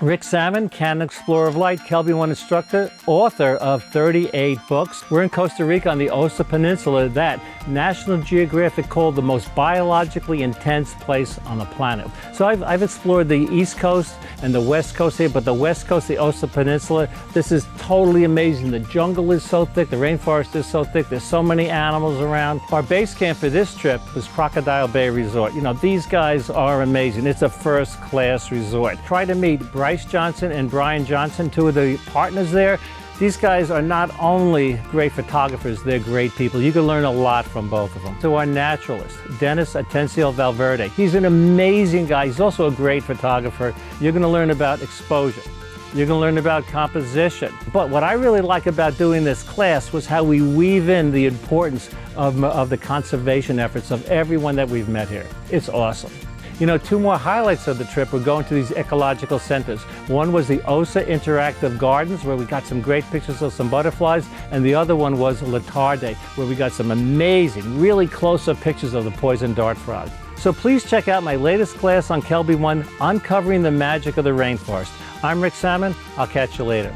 Rick Sammon, Canon Explorer of Light, KelbyOne instructor, author of 38 books. We're in Costa Rica on the Osa Peninsula that National Geographic called the most biologically intense place on the planet. So I've explored the East Coast and the West Coast here, but the West Coast, the Osa Peninsula, this is totally amazing. The jungle is so thick, the rainforest is so thick, there's so many animals around. Our base camp for this trip was Crocodile Bay Resort. You know, these guys are amazing. It's a first-class resort. Try to meet Bryce Johnson and Brian Johnson, two of the partners there. These guys are not only great photographers, they're great people. You can learn a lot from both of them. To our naturalist, Dennis Atencio Valverde. He's an amazing guy. He's also a great photographer. You're going to learn about exposure. You're going to learn about composition. But what I really like about doing this class was how we weave in the importance of the conservation efforts of everyone that we've met here. It's awesome. You know, two more highlights of the trip were going to these ecological centers. One was the Osa Interactive Gardens, where we got some great pictures of some butterflies, and the other one was La Tarde, where we got some amazing, really close-up pictures of the poison dart frog. So please check out my latest class on KelbyOne, Uncovering the Magic of the Rainforest. I'm Rick Sammon. I'll catch you later.